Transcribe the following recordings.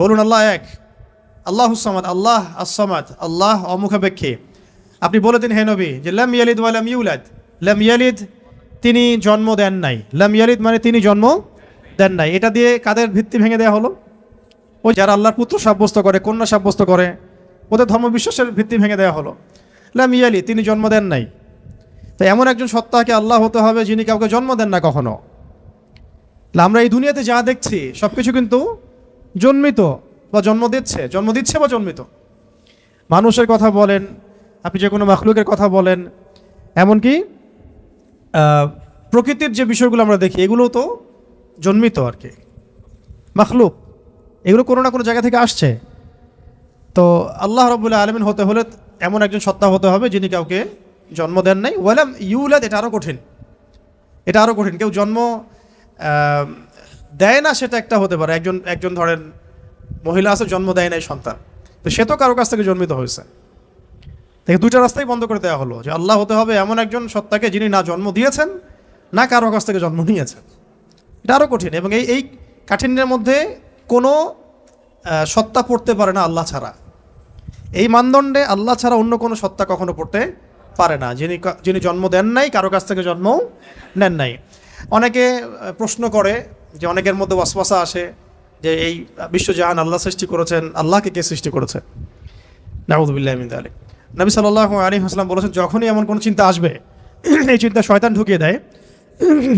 বলুন আল্লাহ এক, আল্লাহুস সামাদ, আল্লাহ আস-সামাদ, আল্লাহ অমুখাপেক্ষী। আপনি বলে দিন হে নবী যে লাম ইয়ালিদ ওয়া লাম ইউলাদ। লাম ইয়ালিদ তিনি জন্ম দেন নাই, লাম ইয়ালিদ মানে তিনি জন্ম দেন নাই। এটা দিয়ে কাদের ভিত্তি ভেঙে দেওয়া হলো? ওই যারা আল্লাহর পুত্র সাব্যস্ত করে, কন্যা সাব্যস্ত করে, ওদের ধর্মবিশ্বাসের ভিত্তি ভেঙে দেওয়া হলো। লাম ইয়ালিদ তিনি জন্ম দেন নাই। তো এমন একজন সত্তাকে আল্লাহ হতে হবে যিনি কাউকে জন্ম দেন না কখনো। আমরা এই দুনিয়াতে যা দেখছি সব কিছু কিন্তু জন্মিত বা জন্ম দিচ্ছে বা জন্মিত। মানুষের কথা বলেন, আপনি যে কোনো মাখলুকের কথা বলেন, এমনকি প্রকৃতির যে বিষয়গুলো আমরা দেখি এগুলো তো জন্মিত আর কি, মাখলুক, এগুলো কোনো না কোনো জায়গা থেকে আসছে। তো আল্লাহ রাব্বুল আলামিন হতে হলে এমন একজন সত্তা হতে হবে যিনি কাউকে জন্ম দেন নাই। ওয়ালাম ইউলাদ, এটা আরও কঠিন, এটা আরও কঠিন। কেউ জন্ম দেয় না সেটা একটা হতে পারে, একজন ধরেন মহিলা আছে জন্ম দেয় নাই সন্তান, তো সে তো কারো কাছ থেকে জন্মিত হয়েছে। তাই দুইটা রাস্তাই বন্ধ করে দেওয়া হলো যে আল্লাহ হতে হবে এমন একজন সত্তাকে যিনি না জন্ম দিয়েছেন না কারো কাছ থেকে জন্ম নিয়েছেন। এটা আরও কঠিন, এবং এই কাঠিন্যের মধ্যে কোনো সত্তা পড়তে পারে না আল্লাহ ছাড়া। এই মানদণ্ডে আল্লাহ ছাড়া অন্য কোনো সত্তা কখনো পড়তে পারে না, যিনি জন্ম দেন নাই, কারো কাছ থেকে জন্ম নেন নাই। অনেকে প্রশ্ন করে যে অনেকের মধ্যে ওয়াসওয়াসা আসে যে এই বিশ্বজাহান আল্লাহ সৃষ্টি করেছেন, আল্লাহকে কে সৃষ্টি করেছে? নাউযু বিল্লাহি মিন যালিক। নবী সাল্লাল্লাহু আলাইহি ওয়াসাল্লাম বলেছেন, যখনই এমন কোনো চিন্তা আসবে, এই চিন্তা শয়তান ঢুকিয়ে দেয়,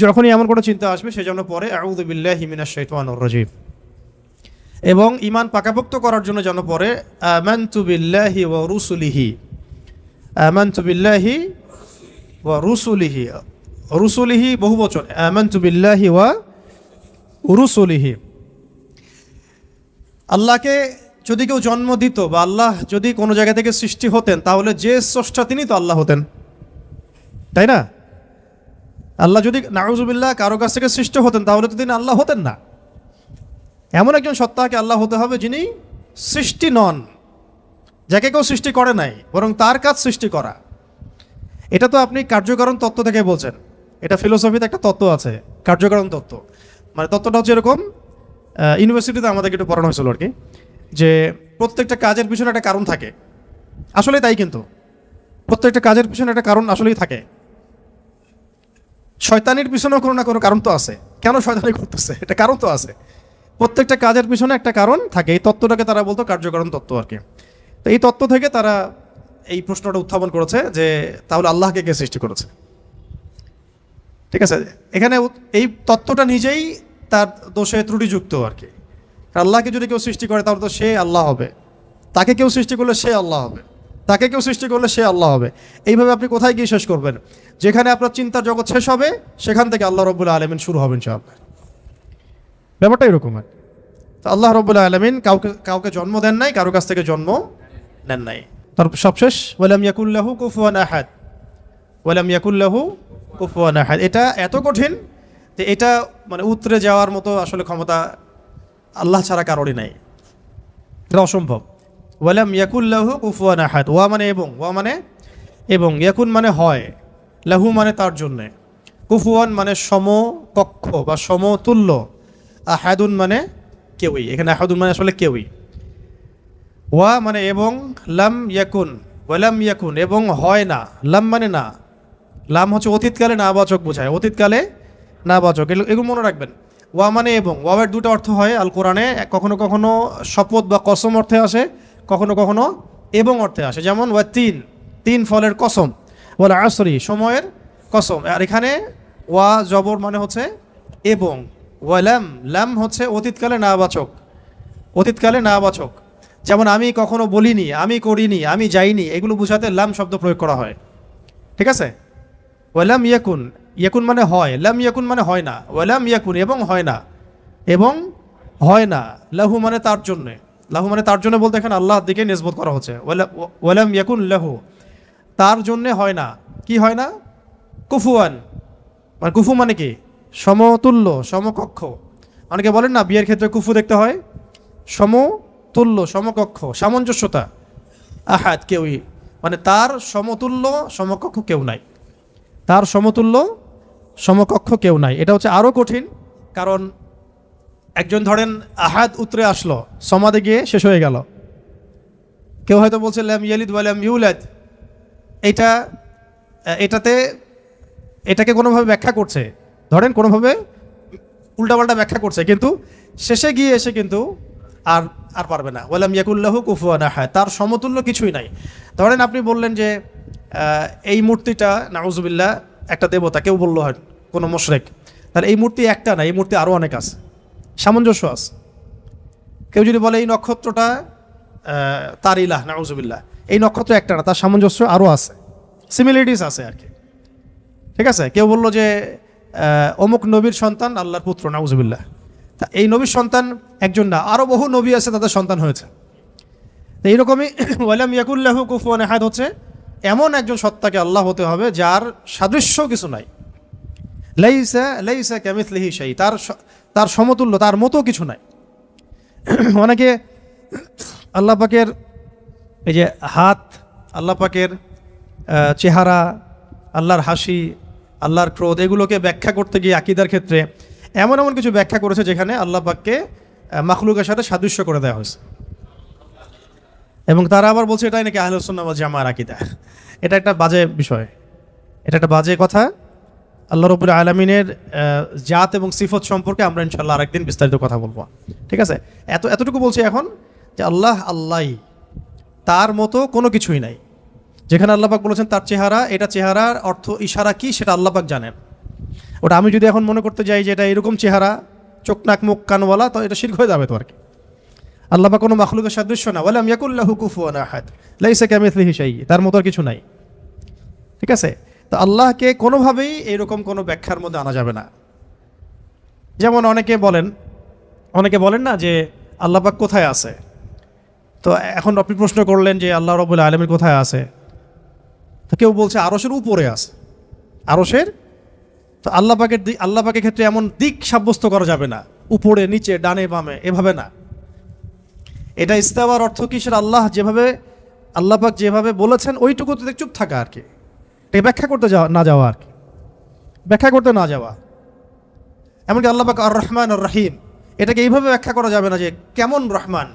যখনই এমন কোনো চিন্তা আসবে সেজন্য পরে আউযু বিল্লাহি মিনাশ শাইতানির রাজিম, এবং ঈমান পাকাপোক্ত করার জন্য যেন পরে আমানতু বিল্লাহি ওয়া রুসুলিহি, আমানতু বিল্লাহি ওয়া রুসুলিহি, রুসুলিহি বহুবচন, আমানতু বিল্লাহি ওয়া রুসুলিহি। আল্লাহকে যদি কেউ জন্ম দিত বা আল্লাহ যদি কোনো জায়গা থেকে সৃষ্টি হতেন, তাহলে যে স্রষ্টা তিনি তো আল্লাহ হতেন, তাই না? আল্লাহ যদি নাউজুবিল্লাহ কারো কাছ থেকে সৃষ্টি হতেন তাহলে তো তিনি আল্লাহ হতেন না। এমন একজন সত্তাকে আল্লাহ হতে হবে যিনি সৃষ্টি নন, যাকে কেউ সৃষ্টি করে নাই, বরং তার কাজ সৃষ্টি করা। এটা তো আপনি কার্যকারণ তত্ত্ব থেকে বলছেন, এটা ফিলোসফিতে একটা তত্ত্ব আছে, কার্যকারণ তত্ত্ব। মানে তত্ত্বটা হচ্ছে এরকম, ইউনিভার্সিটিতে আমাদেরকে একটু পড়ানো হয়েছিল আর কি, যে প্রত্যেকটা কাজের পিছনে একটা কারণ থাকে। আসলে তাই, কিন্তু প্রত্যেকটা কাজের পিছনে একটা কারণ আসলেই থাকে। শয়তানির পিছনেও কোনো না কোনো কারণ তো আছে, কেন শয়তানি করতেছে এটা কারণ তো আছে। প্রত্যেকটা কাজের পিছনে একটা কারণ থাকে। এই তত্ত্বটাকে তারা বলতো কার্যকারণ তত্ত্ব আর কি। তো এই তত্ত্ব থেকে তারা এই প্রশ্নটা উত্থাপন করেছে যে তাহলে আল্লাহকে কে সৃষ্টি করেছে? ঠিক আছে, এখানে এই তত্ত্বটা নিজেই তার দোষে ত্রুটিযুক্ত আর কি। আল্লাহকে যদি কেউ সৃষ্টি করে তাহলে তো সে আল্লাহ হবে, তাকে কেউ সৃষ্টি করলে সে আল্লাহ হবে, তাকে কেউ সৃষ্টি করলে সে আল্লাহ হবে। এইভাবে আপনি কোথায় গিয়ে শেষ করবেন? যেখানে আপনার চিন্তার জগৎ শেষ হবে সেখান থেকে আল্লাহ রাব্বুল আলামিন শুরু হবেন ইনশাআল্লাহ। ব্যাপারটা এরকম আর। তো আল্লাহ রাব্বুল আলামিন কাউকে জন্ম দেন নাই, কারো কাছ থেকে জন্ম নেন নাই। তারপর সবশেষ ওয়ালাম ইয়াকুল্লাহু কুফুয়ান আহাদ, ওয়ালাম ইয়াকুল্লাহু কুফুয়ান আহাদ। এটা এত কঠিন যে এটা মানে উতরে যাওয়ার মতো আসলে ক্ষমতা আল্লাহ ছাড়া কারোরই নাই, এটা অসম্ভব। ওয়ালাম ইয়াকুল্লাহু কুফুয়ান আহাদ, ওয়া মানে এবং, ওয়া মানে এবং, ইয়াকুন মানে হয়, লাহু মানে তার জন্যে, কুফুয়ান মানে সমকক্ষ বা সমতুল্য, আহাদুন মানে কেউই। এখানে আহাদুন মানে আসলে কেউই। ওয়া মানে এবং, লাম ইয়াকুন, ওয়ালাম ইয়াকুন এবং হয় না, লাম মানে না, লাম হচ্ছে অতীতকালে নাবাচক বোঝায়, অতীতকালে নাবাচক, এগুলো মনে রাখবেন। ওয়া মানে এবং, ওয়াবের দুটো অর্থ হয় আল কোরআনে, কখনো কখনো শপথ বা কসম অর্থে আসে, কখনো কখনো এবং অর্থে আসে। যেমন ওয়া তিন ফলের কসম, ওয়াল আসরি সময়ের কসম। আর এখানে ওয়া জবর মানে হচ্ছে এবং, ওয়ালাম লাম হচ্ছে অতীতকালে নাবাচক, অতীতকালে নাবাচক। যেমন আমি কখনো বলিনি, আমি করিনি, আমি যাইনি, এগুলো বোঝাতে লাম শব্দ প্রয়োগ করা হয়। ঠিক আছে? ওয়ালাম ইয়াকুন, ইয়াকুন মানে হয়, লাম ইয়াকুন মানে হয় না, ওয়ালাম ইয়াকুন এবং হয় না, এবং হয় না, লাহু মানে তার জন্যে, লাহু মানে তার জন্য বলতে এখানে আল্লাহর দিকে নিসবত করা হচ্ছে। ওয়ালাম ইয়াকুন লাহু, তার জন্যে হয় না, কি হয় না? কুফুয়ান, মানে কুফু মানে কি? সমতুল্য, সমকক্ষ। অনেকে বলেন না বিয়ের ক্ষেত্রে কুফু দেখতে হয়, সমতুল্য, সমকক্ষ, সামঞ্জস্যতা। আহাদ কেউই, মানে তার সমতুল্য সমকক্ষ কেউ নাই, তার সমতুল্য সমকক্ষ কেউ নাই। এটা হচ্ছে আরও কঠিন, কারণ একজন ধরেন আহাদ উতরে আসলো, সমাদে গিয়ে শেষ হয়ে গেল। কেউ হয়তো বলছে লাম ইয়ালিদ ওয়া লাম ইউলাদ, এটাতে এটাকে কোনোভাবে ব্যাখ্যা করছে, ধরেন কোনোভাবে উল্টাপাল্টা ব্যাখ্যা করছে, কিন্তু শেষে গিয়ে এসে কিন্তু আর আর পারবে না। ওয়ালাম ইয়াকুল্লাহু কুফুয়ান আহাদ, তার সমতুল্য কিছুই নাই। ধরেন আপনি বললেন যে এই মূর্তিটা নাউজুবিল্লাহ একটা দেবতা, কেউ বললো হয় কোনো মুশরিক, তাহলে এই মূর্তি একটা না, এই মূর্তি আরও অনেক আছে, সামঞ্জস্য আছে। কেউ যদি বলে এই নক্ষত্রটা তার ইলাহ, নাউজুবিল্লাহ, এই নক্ষত্র একটা না, তার সামঞ্জস্য আরও আছে, সিমিলারিটিস আছে আর কি। ঠিক আছে, কেউ বললো যে অমুক নবীর সন্তান আল্লাহর পুত্র, নাউজুবিল্লাহ, তা এই নবীর সন্তান একজন না, আরও বহু নবী আছে তাদের সন্তান হয়েছে। তো এইরকমই ওয়ালাম ইয়াকুল্লাহু কুফুয়ান আহাদ হচ্ছে এমন একজন সত্তাকে আল্লাহ হতে হবে যার সাদৃশ্য কিছু নাই। লাইসা লাইসা কামিথলিহি শাই, তার সমতুল্য, তার মতো কিছু নাই। অনেকে আল্লাহ পাকের এই যে হাত, আল্লাহ পাকের চেহারা, আল্লাহর হাসি, আল্লাহর ক্রোধ, এগুলোকে ব্যাখ্যা করতে গিয়ে আকীদার ক্ষেত্রে এমন এমন কিছু ব্যাখ্যা করেছে যেখানে আল্লাহ পাককে মাখলুকের সাথে সাদৃশ্য করে দেওয়া হয়েছে। এবং তারা আবার বলছে এটাই নাকি আহলুস সুন্নাহ ওয়াল জামাআর আকীদা। এটা একটা বাজে বিষয়, এটা একটা বাজে কথা। আল্লাহ রাব্বুল আলামিনের জাত এবং সিফত সম্পর্কে আমরা ইনশাআল্লাহ আরেকদিন বিস্তারিত কথা বলবো। ঠিক আছে, এতটুকু বলছি এখন যে আল্লাহ আল্লাহই, তার মতো কোনো কিছুই নাই। যেখানে আল্লাহ পাক বলেছেন তার চেহারা, এটা চেহারার অর্থ ইশারা কি সেটা আল্লাহ পাক জানেন। ওটা আমি যদি এখন মনে করতে যাই যে এটা এরকম চেহারা, চোখ নাক মুখ কানওয়ালা, তো এটা শিরক হয়ে যাবে তো আর কি। আল্লাহ পাক কোনো মাখলুকের সাদৃশ্য না, ওয়ালাম ইয়াকুল্লাহু কুফুয়ান আহাদ, লাইসা কামিথলিহি শাই, তার মতো আর কিছু নাই। ঠিক আছে, তো আল্লাহকে কোনোভাবেই এরকম কোনো ব্যাখ্যার মধ্যে আনা যাবে না। যেমন অনেকে বলেন না যে আল্লাহ পাক কোথায় আছে। তো এখন আপনি প্রশ্ন করলেন যে আল্লাহ রাব্বুল আলামিন কোথায় আছে, তো কেউ বলছে আরশের উপরে আছে, আরশের। তো আল্লাহ পাকের ক্ষেত্রে এমন দিক সাব্যস্ত করা যাবে না, উপরে নিচে ডানে বামে, এভাবে না। এটা ইস্তাওয়ার অর্থ কি, সেটা আল্লাহ পাক যেভাবে বলেছেন ওইটুকুতে চুপ থাকা আর কি, এটা ব্যাখ্যা করতে না যাওয়া। এমনকি আল্লাহ পাক আর রহমান আর রহিম, এটাকে এইভাবে ব্যাখ্যা করা যাবে না যে কেমন রহমান,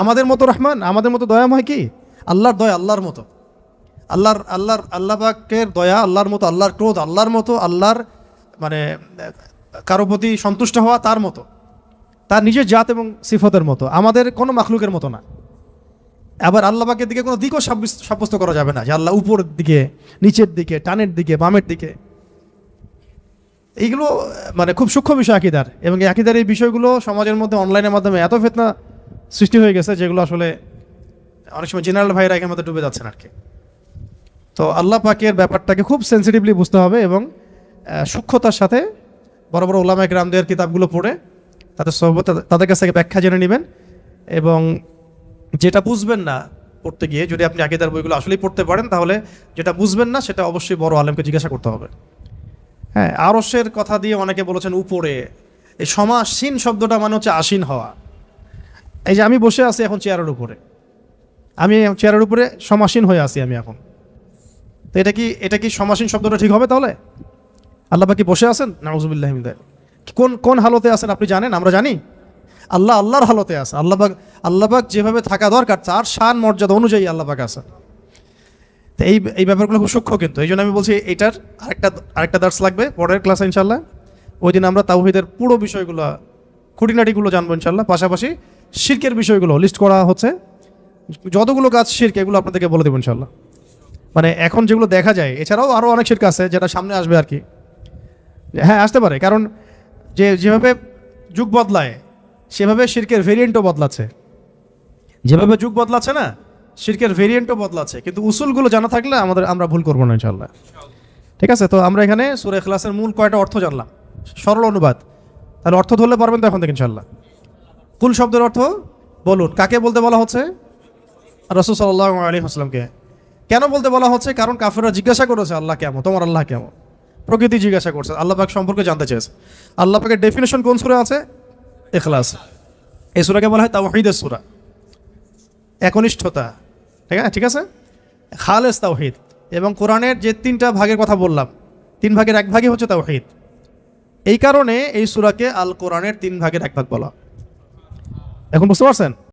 আমাদের মতো রহমান, আমাদের মতো দয়াময় কি? আল্লাহর দয়া আল্লাহর মতো, আল্লাহ পাকের দয়া আল্লাহর মতো, আল্লাহর ক্রোধ আল্লাহর মতো, আল্লাহর মানে কারো প্রতি সন্তুষ্ট হওয়া তার মতো, তার নিজের জাত এবং সিফতের মতো, আমাদের কোনো মাখলুকের মতো না। আবার আল্লাহ পাকের দিকে কোনো দিকও সাব্যস্ত করা যাবে না যে আল্লাহ উপরের দিকে, নিচের দিকে, টানের দিকে, বামের দিকে। এইগুলো মানে খুব সূক্ষ্ম বিষয় আকীদার, এবং এই আকীদার এই বিষয়গুলো সমাজের মধ্যে অনলাইনের মাধ্যমে এত ফিতনা সৃষ্টি হয়ে গেছে যেগুলো আসলে অনেক সময় জেনারেল ভাইরা এর মধ্যে ডুবে যাচ্ছেন আর কি। তো আল্লাহ পাকের ব্যাপারটাকে খুব সেন্সিটিভলি বুঝতে হবে এবং সূক্ষ্মতার সাথে বড় বড় উলামায়ে কেরামদের কিতাবগুলো পড়ে তাদের কাছ থেকে ব্যাখ্যা জেনে নেবেন। এবং যেটা বুঝবেন না পড়তে গিয়ে, যদি আপনি আকীদার বইগুলো আসলেই পড়তে পারেন, তাহলে যেটা বুঝবেন না সেটা অবশ্যই বড় আলেমকে জিজ্ঞাসা করতে হবে। হ্যাঁ, আরশের কথা দিয়ে অনেকে বলেছেন উপরে, এই সমাসীন শব্দটা মানে হচ্ছে আসীন হওয়া। এই যে আমি বসে আছি এখন চেয়ারের উপরে সমাসীন হয়ে আছি আমি এখন, তো এটা কি সমাসীন শব্দটা ঠিক হবে? তাহলে আল্লাহ পাক কি বসে আছেন? নাউজুবিল্লাহি মিন যালিক। কোন হালতে আছেন আপনি জানেন? আমরা জানি। আল্লাহর হালতে আছে। আল্লাহ পাক যেভাবে থাকা দরকার তার শান মর্যাদা অনুযায়ী আল্লাহ পাক আছে। তো এই ব্যাপারগুলো খুব সূক্ষ্ম, কিন্তু এই জন্য আমি বলছি এটার আরেকটা দার্স লাগবে পরের ক্লাসে ইনশাল্লাহ। ওই দিন আমরা তাওহীদের পুরো বিষয়গুলো, খুঁটিনাটিগুলো জানবো ইনশাল্লাহ। পাশাপাশি শিরকের বিষয়গুলো লিস্ট করা হচ্ছে, যতগুলো কাজ শিরক এগুলো আপনাদেরকে বলে দেবো ইনশাল্লাহ। মানে এখন যেগুলো দেখা যায়, এছাড়াও আরও অনেক শিরক আছে যেটা সামনে আসবে আর কি। হ্যাঁ, আসতে পারে, কারণ যেভাবে যুগ বদলায় সেভাবে শিরকের ভেরিয়েন্টও বদলাচ্ছে। যেভাবে যুগ বদলাচ্ছে না, শিরকের ভেরিয়েন্টও বদলাচ্ছে। কিন্তু উসুলগুলো জানা থাকলে আমরা ভুল করবো না ইনশাল্লাহ। ঠিক আছে, তো আমরা এখানে সূরা ইখলাসের মূল কয়টা অর্থ জানলাম, সরল অনুবাদ। তাহলে অর্থ ধরলে পারবেন তো এখন থেকে ইনশাল্লাহ। কুল শব্দের অর্থ বলুন, কাকে বলতে বলা হচ্ছে? রাসূল সাল্লাল্লাহু আলাইহি ওয়াসাল্লামকে। কেন বলতে বলা হচ্ছে? কারণ কাফেররা জিজ্ঞাসা করেছে আল্লাহ কেমন, তোমার আল্লাহ কেমন, প্রকৃতি জিজ্ঞাসা করছে, আল্লাহ পাক সম্পর্কে জানতে চেয়েছে। আল্লাহ পাকের ডেফিনেশন কোন সূরা আছে? ইখলাস। এই সূরাকে বলা হয় তাওহীদের সূরা, একনিষ্ঠতা। ঠিক আছে, খালেস তাওহীদ। এবং কোরআনের যে 3টা ভাগের কথা বললাম, 3 ভাগের 1 ভাগই হচ্ছে তাওহীদ। এই কারণে এই সূরাকে আল কোরআনের 3 ভাগের 1 ভাগ বলা। এখন বুঝতে পারছেন?